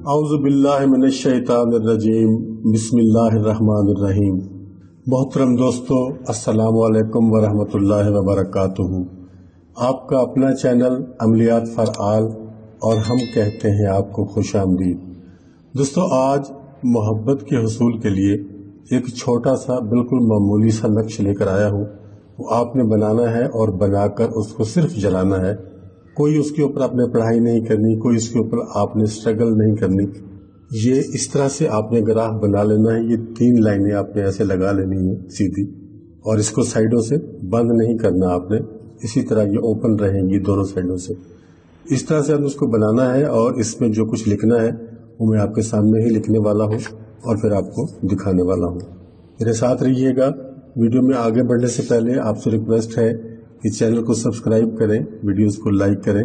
اعوذ باللہ من الشیطان الرجیم بسم اللہ الرحمن الرحیم۔ محترم دوستو، السلام علیکم ورحمۃ اللہ وبرکاتہ۔ آپ کا اپنا چینل عملیات فار آل اور ہم کہتے ہیں آپ کو خوش آمدید۔ دوستو، آج محبت کے حصول کے لیے ایک چھوٹا سا بالکل معمولی سا نقش لے کر آیا ہوں۔ وہ آپ نے بنانا ہے اور بنا کر اس کو صرف جلانا ہے۔ کوئی اس کے اوپر آپ نے پڑھائی نہیں کرنی، کوئی اس کے اوپر آپ نے سٹرگل نہیں کرنی۔ یہ اس طرح سے آپ نے گراف بنا لینا ہے۔ یہ 3 لائنیں آپ نے ایسے لگا لینی ہیں سیدھی، اور اس کو سائیڈوں سے بند نہیں کرنا آپ نے، اسی طرح یہ اوپن رہیں گی دونوں سائیڈوں سے۔ اس طرح سے آپ نے اس کو بنانا ہے، اور اس میں جو کچھ لکھنا ہے وہ میں آپ کے سامنے ہی لکھنے والا ہوں اور پھر آپ کو دکھانے والا ہوں۔ میرے ساتھ رہیے گا۔ ویڈیو میں آگے بڑھنے سے پہلے آپ سے ریکویسٹ ہے کہ چینل کو سبسکرائب کریں، ویڈیوز کو لائک کریں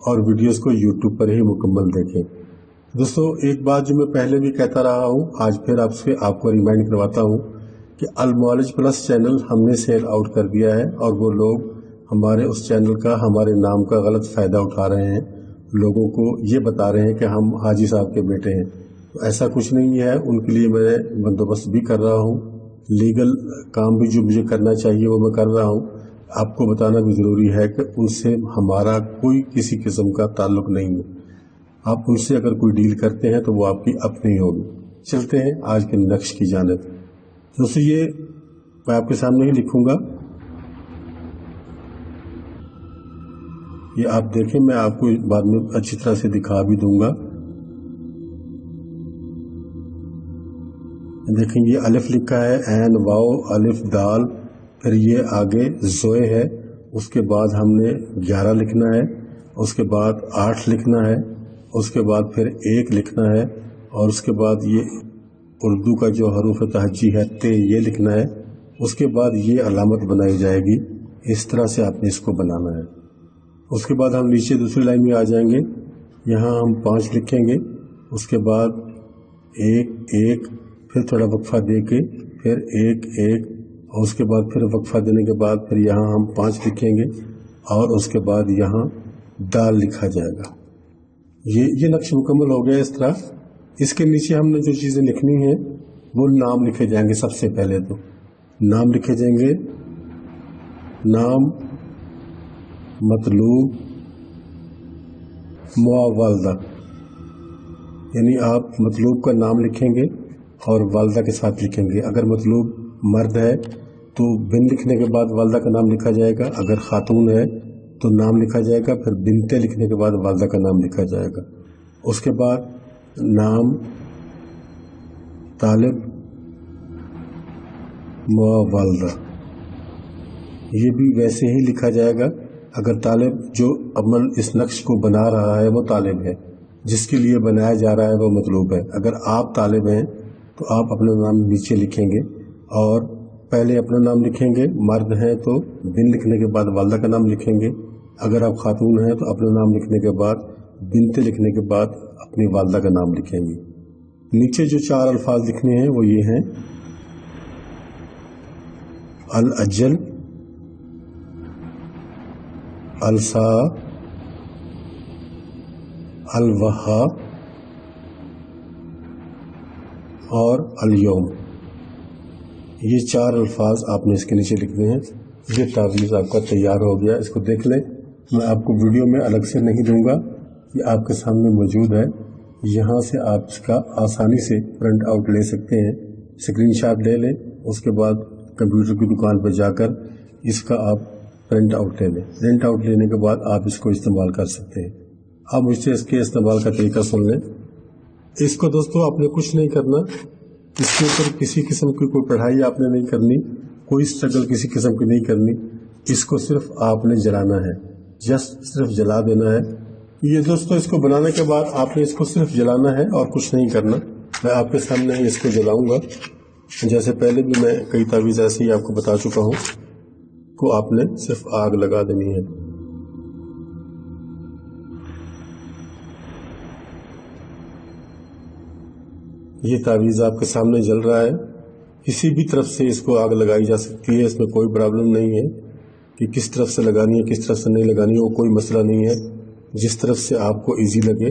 اور ویڈیوز کو یوٹیوب پر ہی مکمل دیکھیں۔ دوستو، ایک بات جو میں پہلے بھی کہتا رہا ہوں، آج پھر آپ کو ریمائنڈ کرواتا ہوں کہ المعالج پلس چینل ہم نے سیل آؤٹ کر دیا ہے، اور وہ لوگ ہمارے اس چینل کا، ہمارے نام کا غلط فائدہ اٹھا رہے ہیں، لوگوں کو یہ بتا رہے ہیں کہ ہم حاجی صاحب کے بیٹے ہیں۔ تو ایسا کچھ نہیں ہے، ان کے لیے میں بندوبست بھی کر رہا ہوں، لیگل کام بھی جو مجھے کرنا چاہیے وہ میں کر رہا ہوں۔ آپ کو بتانا بھی ضروری ہے کہ ان سے ہمارا کوئی کسی قسم کا تعلق نہیں ہے۔ آپ ان سے اگر کوئی ڈیل کرتے ہیں تو وہ آپ کی اپنی ہوگی۔ چلتے ہیں آج کے نقش کی جانب۔ دوستو، یہ میں آپ کے سامنے ہی لکھوں گا، یہ آپ دیکھیں، میں آپ کو بعد میں اچھی طرح سے دکھا بھی دوں گا۔ دیکھیں، یہ الف لکھا ہے، عین واو الف دال، پھر یہ آگے زوئے ہے، اس کے بعد ہم نے 11 لکھنا ہے، اس کے بعد 8 لکھنا ہے، اس کے بعد پھر 1 لکھنا ہے، اور اس کے بعد یہ اردو کا جو حروف تہجی ہے تے، یہ لکھنا ہے۔ اس کے بعد یہ علامت بنائی جائے گی، اس طرح سے آپ نے اس کو بنانا ہے۔ اس کے بعد ہم نیچے دوسری لائن میں آ جائیں گے، یہاں ہم 5 لکھیں گے، اس کے بعد 1 1، پھر تھوڑا وقفہ دے کے پھر 1 1، اور اس کے بعد پھر وقفہ دینے کے بعد پھر یہاں ہم 5 لکھیں گے، اور اس کے بعد یہاں دال لکھا جائے گا۔ یہ نقش مکمل ہو گیا۔ اس طرح اس کے نیچے ہم نے جو چیزیں لکھنی ہیں وہ نام لکھے جائیں گے۔ سب سے پہلے تو نام لکھے جائیں گے، نام، مطلوب، والدہ، یعنی آپ مطلوب کا نام لکھیں گے اور والدہ کے ساتھ لکھیں گے۔ اگر مطلوب مرد ہے تو بن لکھنے کے بعد والدہ کا نام لکھا جائے گا، اگر خاتون ہے تو نام لکھا جائے گا، پھر بنتے لکھنے کے بعد والدہ کا نام لکھا جائے گا۔ اس کے بعد نام، طالب، والدہ، یہ بھی ویسے ہی لکھا جائے گا۔ اگر طالب جو عمل اس نقش کو بنا رہا ہے وہ طالب ہے، جس کے لیے بنایا جا رہا ہے وہ مطلوب ہے۔ اگر آپ طالب ہیں تو آپ اپنا نام نیچے لکھیں گے، اور پہلے اپنا نام لکھیں گے، مرد ہیں تو بن لکھنے کے بعد والدہ کا نام لکھیں گے، اگر آپ خاتون ہیں تو اپنا نام لکھنے کے بعد بنتے لکھنے کے بعد اپنی والدہ کا نام لکھیں گے۔ نیچے جو 4 الفاظ لکھنے ہیں وہ یہ ہیں: الاجل، السا، الوہا اور الیوم۔ یہ 4 الفاظ آپ نے اس کے نیچے لکھنے ہیں۔ یہ تعویذ آپ کا تیار ہو گیا، اس کو دیکھ لیں۔ میں آپ کو ویڈیو میں الگ سے نہیں دوں گا، یہ آپ کے سامنے موجود ہے۔ یہاں سے آپ اس کا آسانی سے پرنٹ آؤٹ لے سکتے ہیں، اسکرین شاٹ لے لیں، اس کے بعد کمپیوٹر کی دکان پہ جا کر اس کا آپ پرنٹ آؤٹ لے لیں۔ پرنٹ آؤٹ لینے کے بعد آپ اس کو استعمال کر سکتے ہیں۔ اب مجھ سے اس کے استعمال کا طریقہ سن لیں۔ اس کو دوستو آپ نے کچھ نہیں کرنا، اس کے اوپر کسی قسم کی کوئی پڑھائی آپ نے نہیں کرنی، کوئی سٹرگل کسی قسم کی نہیں کرنی، اس کو صرف آپ نے جلانا ہے، جسٹ صرف جلا دینا ہے۔ یہ دوستو، اس کو بنانے کے بعد آپ نے اس کو صرف جلانا ہے اور کچھ نہیں کرنا۔ میں آپ کے سامنے ہی اس کو جلاؤں گا، جیسے پہلے بھی میں کئی تعویذ ایسے ہی آپ کو بتا چکا ہوں، کو آپ نے صرف آگ لگا دینی ہے۔ یہ تعویذ آپ کے سامنے جل رہا ہے، کسی بھی طرف سے اس کو آگ لگائی جا سکتی ہے، اس میں کوئی پرابلم نہیں ہے کہ کس طرف سے لگانی ہے کس طرف سے نہیں لگانی ہے، وہ کوئی مسئلہ نہیں ہے، جس طرف سے آپ کو ایزی لگے